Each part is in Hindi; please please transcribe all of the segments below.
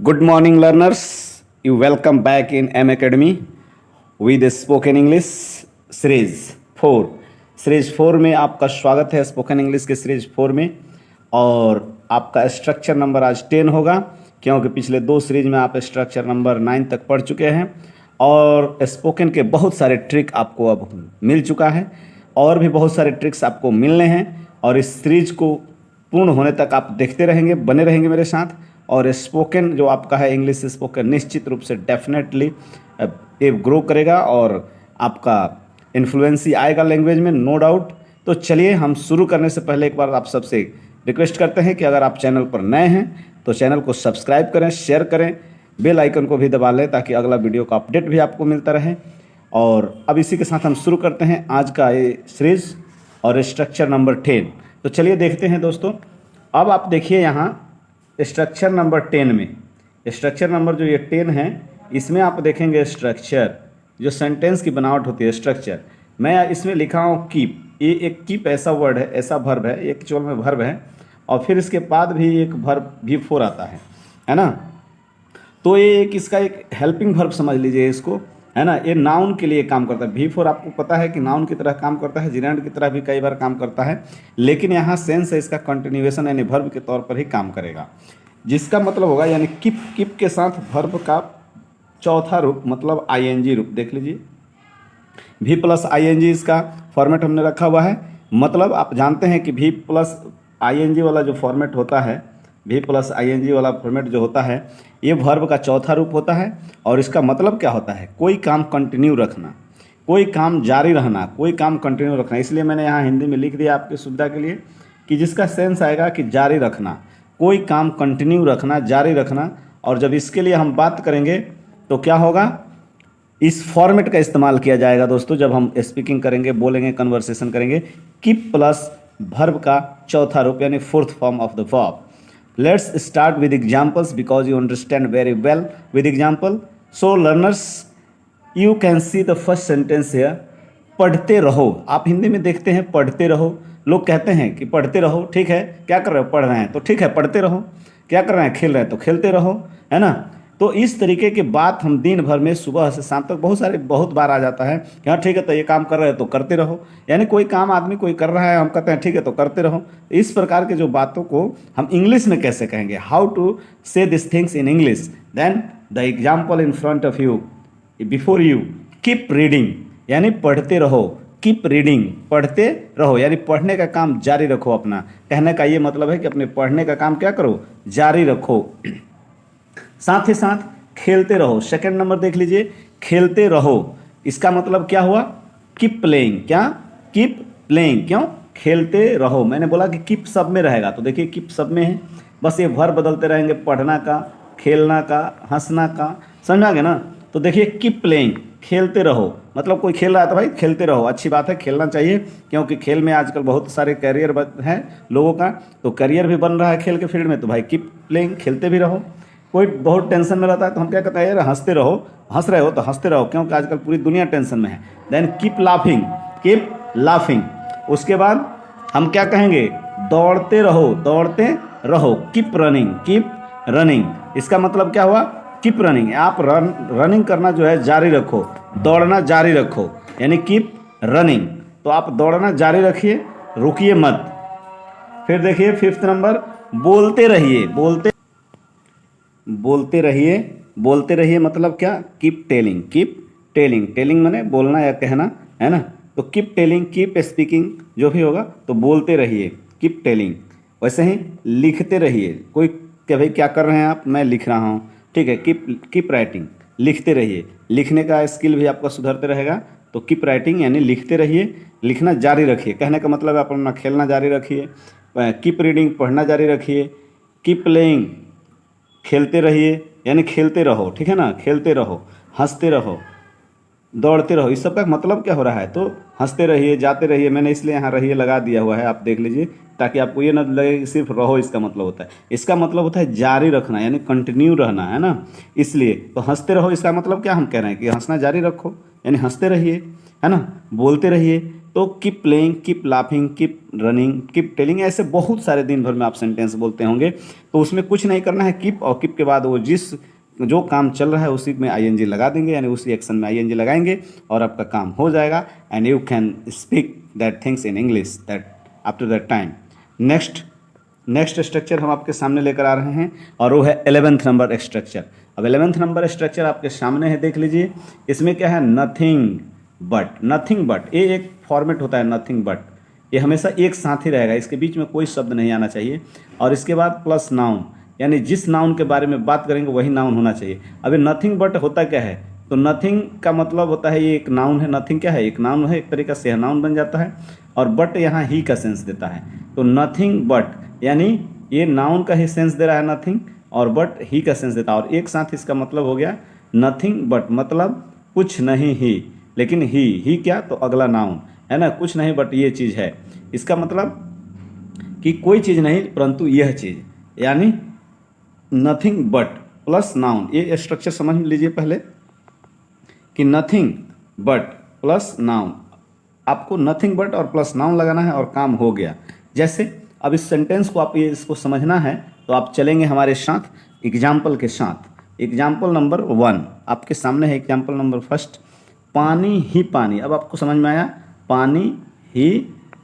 Good morning, learners. You welcome back in M Academy with spoken English series 4। Series 4 में आपका स्वागत है स्पोकन इंग्लिश के सीरीज 4 में। और आपका स्ट्रक्चर नंबर आज 10 होगा, क्योंकि पिछले दो सीरीज में आप स्ट्रक्चर नंबर 9 तक पढ़ चुके हैं और स्पोकन के बहुत सारे ट्रिक आपको अब मिल चुका है और भी बहुत सारे ट्रिक्स आपको मिलने हैं। और इस सीरीज को पूर्ण होने तक आप देखते रहेंगे, बने रहेंगे मेरे साथ। और स्पोकन जो आपका है इंग्लिश स्पोकन निश्चित रूप से डेफिनेटली ये ग्रो करेगा और आपका इन्फ्लुएंसी आएगा लैंग्वेज में, नो डाउट। तो चलिए हम शुरू करने से पहले एक बार आप सबसे रिक्वेस्ट करते हैं कि अगर आप चैनल पर नए हैं तो चैनल को सब्सक्राइब करें, शेयर करें, बेल आइकन को भी दबा लें ताकि अगला वीडियो का अपडेट भी आपको मिलता रहे। और अब इसी के साथ हम शुरू करते हैं आज का ये सीरीज और स्ट्रक्चर नंबर 10। तो चलिए देखते हैं दोस्तों। अब आप देखिए यहाँ स्ट्रक्चर नंबर 10 में, स्ट्रक्चर नंबर जो ये 10 है इसमें आप देखेंगे स्ट्रक्चर जो सेंटेंस की बनावट होती है स्ट्रक्चर। मैं इसमें लिखा हूँ कीप। ये एक कीप ऐसा वर्ड है, ऐसा वर्ब है, एक चोल में वर्ब है और फिर इसके बाद भी एक वर्ब भी फोर आता है ना। तो ये एक इसका एक हेल्पिंग वर्ब समझ लीजिए इसको, है ना। ये नाउन के लिए काम करता है। भी फोर आपको पता है कि नाउन की तरह काम करता है, जिरेंड की तरह भी कई बार काम करता है, लेकिन यहाँ सेंस है इसका कंटिन्यूएशन यानी वर्ब के तौर पर ही काम करेगा, जिसका मतलब होगा यानी कीप। कीप के साथ वर्ब का चौथा रूप मतलब आईएनजी रूप देख लीजिए। भी प्लस आईएनजी इसका फॉर्मेट हमने रखा हुआ है। मतलब आप जानते हैं कि भी प्लस आईएनजी वाला जो फॉर्मेट होता है, भी प्लस आईएनजी वाला फॉर्मेट जो होता है ये वर्ब का चौथा रूप होता है। और इसका मतलब क्या होता है? कोई काम कंटिन्यू रखना, कोई काम जारी रहना, कोई काम कंटिन्यू रखना। इसलिए मैंने यहाँ हिंदी में लिख दिया आपकी सुविधा के लिए कि जिसका सेंस आएगा कि जारी रखना, कोई काम कंटिन्यू रखना, जारी रखना। और जब इसके लिए हम बात करेंगे तो क्या होगा? इस फॉर्मेट का इस्तेमाल किया जाएगा दोस्तों जब हम स्पीकिंग करेंगे, बोलेंगे, कन्वर्सेशन करेंगे। कीप प्लस वर्ब का चौथा रूप यानी fourth form of the verb. Let's start with examples because you understand very well with example. So learners, you can see the first sentence here. पढ़ते रहो। आप हिंदी में देखते हैं पढ़ते रहो, लोग कहते हैं कि पढ़ते रहो। ठीक है, क्या कर रहे हो? पढ़ रहे हैं तो ठीक है पढ़ते रहो। क्या कर रहे हैं? खेल रहे हैं तो खेलते रहो, है ना। तो इस तरीके की बात हम दिन भर में सुबह से शाम तक बहुत बार आ जाता है कि हाँ ठीक है तो ये काम कर रहे हो तो करते रहो। यानी कोई काम आदमी कोई कर रहा है, हम कहते हैं ठीक है तो करते रहो। इस प्रकार के जो बातों को हम इंग्लिश में कैसे कहेंगे? How to say this things in English? Then the example in front of you, before you, keep reading यानी पढ़ते रहो। कीप रीडिंग, पढ़ते रहो यानी पढ़ने का काम जारी रखो अपना। कहने का ये मतलब है कि अपने पढ़ने का काम क्या करो? जारी रखो। साथ ही साथ खेलते रहो। सेकंड नंबर देख लीजिए, खेलते रहो। इसका मतलब क्या हुआ? Keep playing. क्या? Keep playing. क्यों? खेलते रहो। मैंने बोला कि कीप सब में रहेगा, तो देखिए कीप सब में है, बस ये वर्ब बदलते रहेंगे, पढ़ना का, खेलना का, हंसना का, समझा गया ना। तो देखिए कीप प्लेइंग, खेलते रहो मतलब कोई खेल रहा है तो भाई खेलते रहो। अच्छी बात है, खेलना चाहिए, क्योंकि खेल में आजकल बहुत सारे कैरियर है लोगों का, तो करियर भी बन रहा है खेल के फील्ड में। तो भाई कीप प्लेइंग, खेलते भी रहो। कोई बहुत टेंशन में रहता है तो हम क्या कहते हैं? यार हंसते रहो, हंस रहे हो तो हंसते रहो, क्योंकि आजकल पूरी दुनिया टेंशन में है। Then keep laughing, keep laughing. उसके बाद हम क्या कहेंगे? दौड़ते रहो, दौड़ते रहो। Keep running, keep running. इसका मतलब क्या हुआ? कीप रनिंग, आप रनिंग करना जो है जारी रखो, दौड़ना जारी रखो, यानी कीप रनिंग। तो आप दौड़ना जारी रखिए, रुकिए मत। फिर देखिए फिफ्थ नंबर, बोलते रहिए। बोलते रहिए, बोलते रहिए मतलब क्या? Keep telling, keep telling. Telling माने बोलना या कहना, है ना। तो कीप टेलिंग, कीप स्पीकिंग, जो भी होगा तो बोलते रहिए, कीप टेलिंग। वैसे ही लिखते रहिए। कोई क्या भाई क्या कर रहे हैं आप? मैं लिख रहा हूँ, ठीक है। कीप राइटिंग, लिखते रहिए। लिखने का स्किल भी आपका सुधरते रहेगा। तो कीप राइटिंग यानी लिखते रहिए, लिखना जारी रखिए। कहने का मतलब है अपना खेलना जारी रखिए। कीप रीडिंग, पढ़ना जारी रखिए। कीप प्लेइंग, खेलते रहिए यानी खेलते रहो, ठीक है ना। खेलते रहो, हंसते रहो, दौड़ते रहो। इस सब का मतलब क्या हो रहा है? तो हंसते रहिए, जाते रहिए। मैंने इसलिए यहाँ रहिए लगा दिया हुआ है, आप देख लीजिए, ताकि आपको ये ना लगे कि सिर्फ रहो इसका मतलब होता है। इसका मतलब होता है जारी रखना यानी कंटिन्यू रहना, है ना। इसलिए तो हंसते रहो इसका मतलब क्या हम कह रहे हैं? कि हंसना जारी रखो यानी हंसते रहिए, है ना। बोलते रहिए, तो keep playing, keep laughing, keep running, keep telling, ऐसे बहुत सारे दिन भर में आप सेंटेंस बोलते होंगे। तो उसमें कुछ नहीं करना है, कीप और कीप के बाद वो जो काम चल रहा है उसी में आईएनजी लगा देंगे, यानी उसी एक्शन में आईएनजी लगाएंगे और आपका काम हो जाएगा। And you can speak that things in English that after that time. Next structure हम आपके सामने लेकर आ रहे हैं और वो है 11th नंबर स्ट्रक्चर। अब 11th नंबर स्ट्रक्चर आपके सामने है, देख लीजिए। इसमें क्या है, नथिंग बट, ये एक फॉर्मेट होता है नथिंग बट, ये हमेशा एक साथ ही रहेगा, इसके बीच में कोई शब्द नहीं आना चाहिए। और इसके बाद प्लस नाउन, यानी जिस नाउन के बारे में बात करेंगे वही नाउन होना चाहिए। अभी नथिंग बट होता क्या है, तो नथिंग का मतलब होता है ये एक नाउन है। नथिंग क्या है, एक नाउन है, एक तरीका से नाउन बन जाता है। और बट यहाँ ही का सेंस देता है, तो नथिंग बट यानी ये नाउन का ही सेंस दे रहा है नथिंग, और बट ही का सेंस देता है, और एक साथ इसका मतलब हो गया नथिंग बट, मतलब कुछ नहीं ही, लेकिन ही क्या, तो अगला नाउन है ना, कुछ नहीं बट ये चीज़ है। इसका मतलब कि कोई चीज़ नहीं परंतु यह चीज़, यानी नथिंग बट प्लस नाउन। ये स्ट्रक्चर समझ लीजिए पहले कि नथिंग बट प्लस नाउन, आपको नथिंग बट और प्लस नाउन लगाना है और काम हो गया। जैसे अब इस सेंटेंस को आप ये इसको समझना है तो आप चलेंगे हमारे साथ एग्जाम्पल के साथ। एग्जाम्पल नंबर 1 आपके सामने है। एग्जाम्पल नंबर 1, पानी ही पानी। अब आपको समझ में आया, पानी ही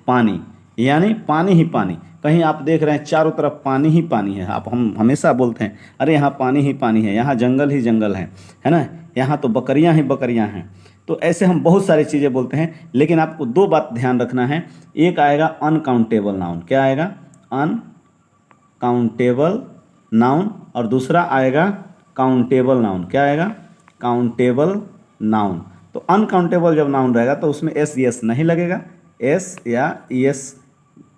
पानी, यानी पानी ही पानी। कहीं आप देख रहे हैं चारों तरफ पानी ही पानी है, हम हमेशा बोलते हैं अरे यहाँ पानी ही पानी है, यहाँ जंगल ही जंगल है ना, यहाँ तो बकरियाँ ही बकरियाँ हैं। तो ऐसे हम बहुत सारी चीज़ें बोलते हैं, लेकिन आपको 2 बात ध्यान रखना है। एक आएगा अनकाउंटेबल नाउन, क्या आएगा, अनकाउंटेबल नाउन, और दूसरा आएगा काउंटेबल नाउन, क्या आएगा, काउंटेबल नाउन। तो अनकाउंटेबल जब नाउन रहेगा तो उसमें एस यस नहीं लगेगा, एस या यस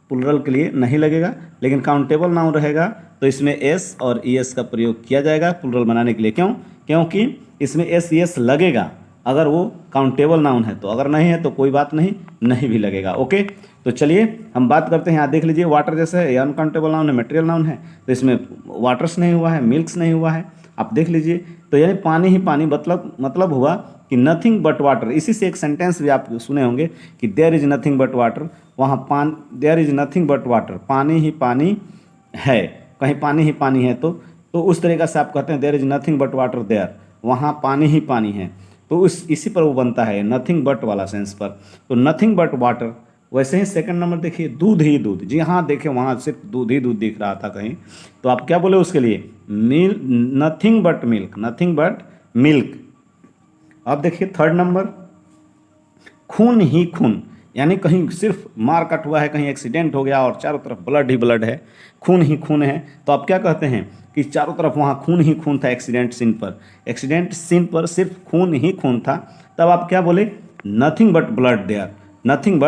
प्लुरल के लिए नहीं लगेगा, लेकिन काउंटेबल नाउन रहेगा तो इसमें एस और ईएस का प्रयोग किया जाएगा प्लुरल बनाने के लिए। क्योंकि इसमें एस यस लगेगा अगर वो काउंटेबल नाउन है, तो अगर नहीं है तो कोई बात नहीं भी लगेगा। ओके, तो चलिए हम बात करते हैं। यहाँ देख लीजिए, वाटर जैसे है, ये अनकाउंटेबल नाउन है, मटेरियल नाउन है, तो इसमें वाटर्स नहीं हुआ है, मिल्क्स नहीं हुआ है, आप देख लीजिए। तो यानी पानी ही पानी, मतलब हुआ कि नथिंग बट वाटर। इसी से एक सेंटेंस भी आप सुने होंगे कि there is nothing but water, वहाँ there is nothing but water, पानी ही पानी है, कहीं पानी ही पानी है, तो उस तरीक़ा से आप कहते हैं there is nothing but water there, वहाँ पानी ही पानी है, तो इसी पर वो बनता है नथिंग बट वाला सेंस पर। तो नथिंग बट वाटर। वैसे ही सेकंड नंबर देखिए, दूध ही दूध। जी हाँ, देखिए वहाँ सिर्फ दूध ही दूध दिख रहा था कहीं, तो आप क्या बोले उसके लिए, nothing but milk, nothing but milk. अब देखिए थर्ड नंबर, खून ही खून, यानी कहीं सिर्फ मार कट हुआ है, कहीं एक्सीडेंट हो गया और चारों तरफ ब्लड ही ब्लड है, खून ही खून है, तो आप क्या कहते हैं कि चारों तरफ वहाँ खून ही खून था एक्सीडेंट सीन पर सिर्फ खून ही खून था, तब आप क्या बोले, nothing but blood there, nothing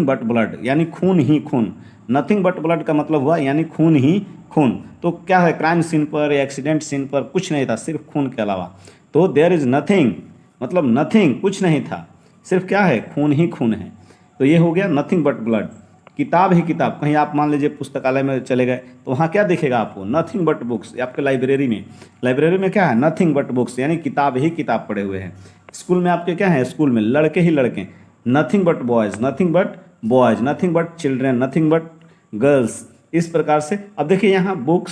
but blood, यानी खून ही खून। नथिंग बट ब्लड का मतलब हुआ यानी खून ही खून। तो क्या है, क्राइम सीन पर या एक्सीडेंट सीन पर कुछ नहीं था सिर्फ खून के अलावा, तो देयर इज नथिंग, मतलब नथिंग कुछ नहीं था, सिर्फ क्या है, खून ही खून है। तो ये हो गया नथिंग बट ब्लड। किताब ही किताब, कहीं आप मान लीजिए पुस्तकालय में चले गए तो वहाँ क्या दिखेगा आपको, नथिंग बट बुक्स। आपके लाइब्रेरी में क्या है, नथिंग बट बुक्स, यानी किताब ही किताब पढ़े हुए हैं। स्कूल में आपके क्या है, स्कूल में लड़के ही लड़के, nothing but boys, nothing but children, nothing but girls. इस प्रकार से अब देखिए यहाँ बुक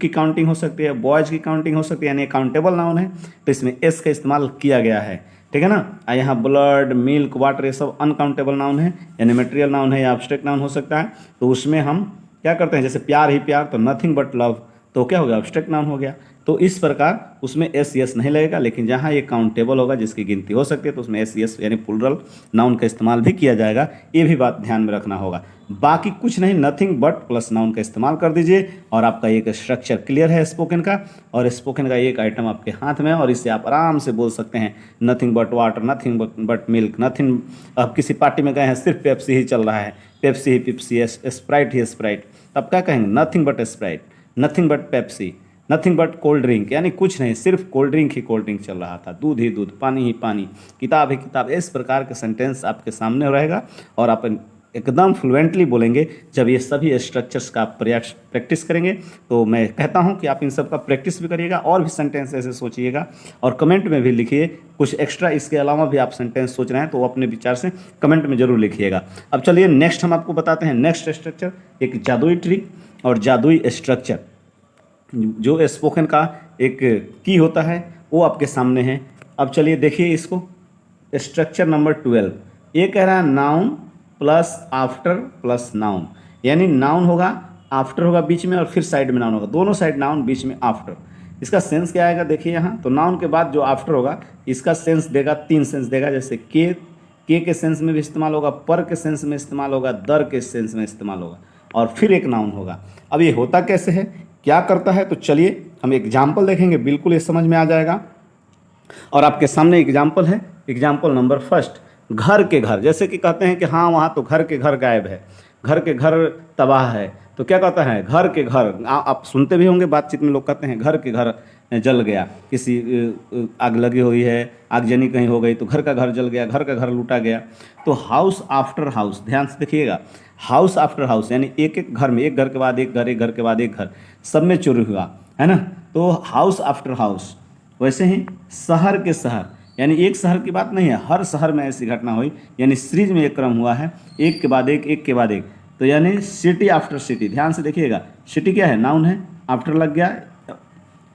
की काउंटिंग हो सकती है, बॉयज़ की काउंटिंग हो सकती है, यानी काउंटेबल नाउन है तो इसमें एस का इस्तेमाल किया गया है, ठीक है ना। यहाँ ब्लड, मिल्क, वाटर, ये सब अनकाउंटेबल नाउन है, यानी मटेरियल नाउन है या एब्स्ट्रैक्ट नाउन हो सकता है। तो उसमें हम क्या करते हैं, जैसे प्यार ही प्यार, तो नथिंग बट लव, तो क्या हो गया, एब्स्ट्रैक्ट नाउन हो गया। तो इस प्रकार उसमें एस यस नहीं लगेगा, लेकिन जहाँ ये काउंटेबल होगा जिसकी गिनती हो सकती है तो उसमें एस यस यानी प्लुरल नाउन का इस्तेमाल भी किया जाएगा, ये भी बात ध्यान में रखना होगा। बाकी कुछ नहीं, नथिंग बट प्लस नाउन का इस्तेमाल कर दीजिए और आपका एक स्ट्रक्चर क्लियर है स्पोकन का। और स्पोकन का एक आइटम आपके हाथ में है और इससे आप आराम से बोल सकते हैं nothing but water, nothing but milk, nothing. अब किसी पार्टी में गए हैं, सिर्फ पेप्सी ही चल रहा है, पेप्सी ही पेप्सी, स्प्राइट ही स्प्राइट, तब क्या कहेंगे, nothing but Sprite, nothing but Pepsi, nothing but cold drink, यानी कुछ नहीं, सिर्फ कोल्ड ड्रिंक चल रहा था, दूध ही दूध, पानी ही पानी, किताब ही किताब। इस प्रकार के सेंटेंस आपके सामने रहेगा और आप एकदम फ्लुएंटली बोलेंगे जब ये सभी स्ट्रक्चर्स का प्रैक्टिस करेंगे। तो मैं कहता हूँ कि आप इन सब का प्रैक्टिस भी करिएगा और भी सेंटेंस ऐसे सोचिएगा और कमेंट में भी लिखिए। कुछ एक्स्ट्रा इसके अलावा भी आप सेंटेंस सोच रहे हैं तो वो अपने विचार से कमेंट में जरूर लिखिएगा। अब चलिए नेक्स्ट हम आपको बताते हैं नेक्स्ट स्ट्रक्चर, एक जादुई ट्रिक और जादुई स्ट्रक्चर। जो स्पोकन का एक की होता है वो आपके सामने है। अब चलिए देखिए इसको, स्ट्रक्चर नंबर 12। ये कह रहा है noun plus after plus noun, यानी नाउन होगा, आफ्टर होगा बीच में और फिर साइड में नाउन होगा, दोनों साइड नाउन बीच में आफ्टर। इसका सेंस क्या आएगा देखिए यहाँ, तो नाउन के बाद जो आफ्टर होगा इसका सेंस देगा, 3 सेंस देगा, जैसे के सेंस में भी इस्तेमाल होगा, पर के सेंस में इस्तेमाल होगा, दर के सेंस में इस्तेमाल होगा और फिर एक नाउन होगा। अब ये होता कैसे है, क्या करता है, तो चलिए हम एग्जाम्पल देखेंगे, बिल्कुल ये समझ में आ जाएगा। और आपके सामने एग्जाम्पल है, एग्जाम्पल नंबर 1, घर के घर। जैसे कि कहते हैं कि हाँ वहाँ तो घर के घर गायब है, घर के घर तबाह है, तो क्या कहता है घर के घर। आप सुनते भी होंगे बातचीत में लोग कहते हैं घर के घर जल गया, किसी आग लगी हुई है, आगजनी कहीं हो गई तो घर का घर जल गया, घर का घर लूटा गया। तो हाउस आफ्टर हाउस, ध्यान से देखिएगा, हाउस आफ्टर हाउस यानी एक एक घर में, एक घर के बाद एक घर, एक घर के बाद एक घर, सब में चोरी हुआ है ना, तो हाउस आफ्टर हाउस। वैसे ही शहर के शहर, यानी एक शहर की बात नहीं है, हर शहर में ऐसी घटना हुई, यानी सीरीज में एक क्रम हुआ है, एक के बाद एक के बाद एक, तो यानी सिटी आफ्टर सिटी। ध्यान से देखिएगा, सिटी क्या है, नाउन है, आफ्टर लग गया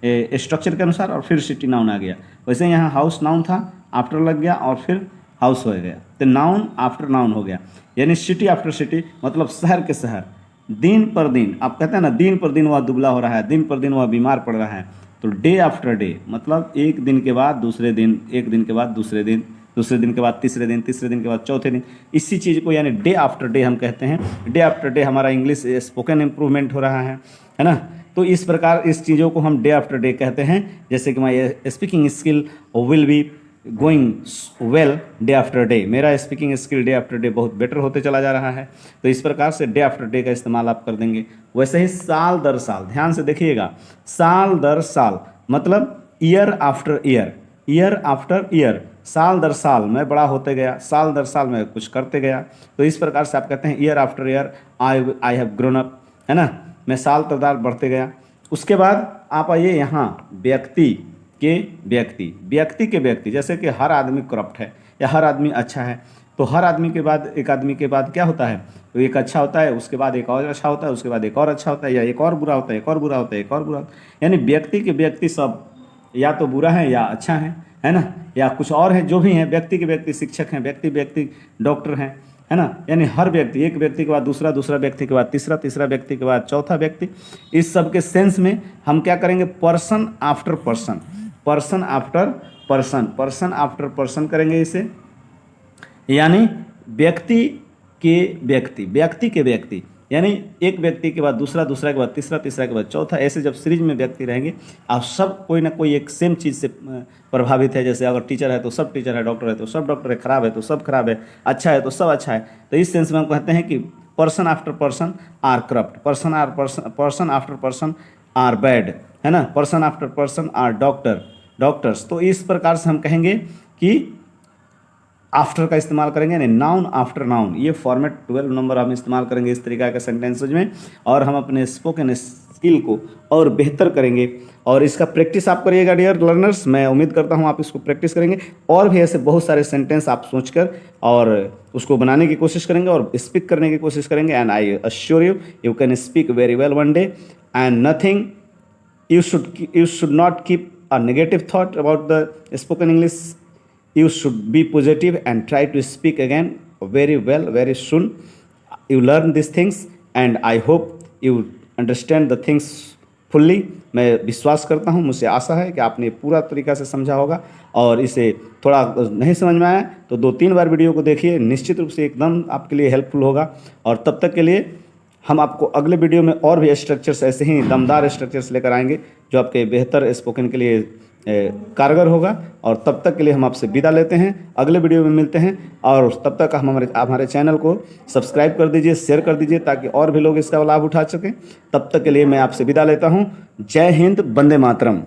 स्ट्रक्चर के अनुसार और फिर सिटी नाउन आ गया। वैसे यहाँ हाउस नाउन था, आफ्टर लग गया और फिर हाउस हो गया, तो नाउन आफ्टर नाउन हो गया, यानी सिटी आफ्टर सिटी, मतलब शहर के शहर। दिन पर दिन, आप कहते हैं ना दिन पर दिन वह दुबला हो रहा है, दिन पर दिन वह बीमार पड़ रहा है, तो डे आफ्टर डे, मतलब एक दिन के बाद दूसरे दिन, एक दिन के बाद दूसरे दिन, दूसरे दिन के बाद तीसरे दिन, तीसरे दिन के बाद चौथे दिन, इसी चीज़ को यानी डे आफ्टर डे हम कहते हैं। डे आफ्टर डे हमारा इंग्लिश स्पोकन इम्प्रूवमेंट हो रहा है ना। तो इस प्रकार इस चीज़ों को हम डे आफ्टर डे कहते हैं। जैसे कि my speaking skill will be going well day after day, मेरा speaking skill day after day बहुत बेटर होते चला जा रहा है। तो इस प्रकार से डे आफ्टर डे का इस्तेमाल आप कर देंगे। वैसे ही साल दर साल, ध्यान से देखिएगा, साल दर साल मतलब year after year, year after year, साल दर साल मैं बड़ा होते गया, साल दर साल मैं कुछ करते गया। तो इस प्रकार से आप कहते हैं year after year I have grown up, है ना, मैं साल दर बढ़ते गया। उसके बाद आप आइए यहाँ व्यक्ति के व्यक्ति, व्यक्ति के व्यक्ति, जैसे कि हर आदमी करप्ट है या हर आदमी अच्छा है, तो हर आदमी के बाद एक आदमी के बाद क्या होता है, तो एक अच्छा होता है, उसके बाद एक और अच्छा होता है, उसके बाद एक और अच्छा होता है, या एक और बुरा होता है, एक और बुरा होता है, एक और बुरा होता है। यानी व्यक्ति के व्यक्ति सब या तो बुरा है या अच्छा है ना, या कुछ और है, जो भी हैं, व्यक्ति के व्यक्ति शिक्षक हैं, व्यक्ति व्यक्ति डॉक्टर हैं, है ना, यानी हर व्यक्ति, एक व्यक्ति के बाद दूसरा, दूसरा व्यक्ति के बाद तीसरा, तीसरा व्यक्ति के बाद चौथा व्यक्ति। इस सब के सेंस में हम क्या करेंगे, person after person, person after person, person after person करेंगे इसे, यानी व्यक्ति के व्यक्ति, व्यक्ति के व्यक्ति, यानी एक व्यक्ति के बाद दूसरा, दूसरा के बाद तीसरा, तीसरा के बाद चौथा, ऐसे जब सीरीज में व्यक्ति रहेंगे आप सब कोई ना कोई एक सेम चीज़ से प्रभावित है। जैसे अगर टीचर है तो सब टीचर है, डॉक्टर है तो सब डॉक्टर है, खराब है तो सब खराब है, अच्छा है तो सब अच्छा है। तो इस सेंस में हम कहते हैं कि person after person are corrupt, person after person are bad, है ना, person after person are doctors. तो इस प्रकार से हम कहेंगे कि आफ्टर का इस्तेमाल करेंगे, यानी नाउन आफ्टर नाउन। ये फॉर्मेट 12 नंबर हम इस्तेमाल करेंगे इस तरीका के सेंटेंसेज में, और हम अपने स्पोकन स्किल को और बेहतर करेंगे। और इसका प्रैक्टिस आप करिएगा डियर लर्नर्स, मैं उम्मीद करता हूँ आप इसको प्रैक्टिस करेंगे और भी ऐसे बहुत सारे सेंटेंस आप सोचकर और उसको बनाने की कोशिश करेंगे और स्पीक करने की कोशिश करेंगे। And I assure you can speak very well one day, and nothing, you should not keep a negative thought about the spoken English. You should be positive and try to speak again very well very soon. You learn these things and I hope you understand the things fully. मैं विश्वास करता हूँ, मुझे आशा है कि आपने पूरा तरीका से समझा होगा, और इसे थोड़ा नहीं समझ में आया तो 2-3 बार वीडियो को देखिए, निश्चित रूप से एकदम आपके लिए हेल्पफुल होगा। और तब तक के लिए हम आपको अगले वीडियो में और भी स्ट्रक्चर्स, ऐसे ही दमदार स्ट्रक्चर्स लेकर आएंगे जो आपके बेहतर स्पोकन के लिए कारगर होगा। और तब तक के लिए हम आपसे विदा लेते हैं, अगले वीडियो में मिलते हैं। और तब तक हम हमारे चैनल को सब्सक्राइब कर दीजिए, शेयर कर दीजिए, ताकि और भी लोग इसका लाभ उठा सकें। तब तक के लिए मैं आपसे विदा लेता हूँ। जय हिंद, वंदे मातरम।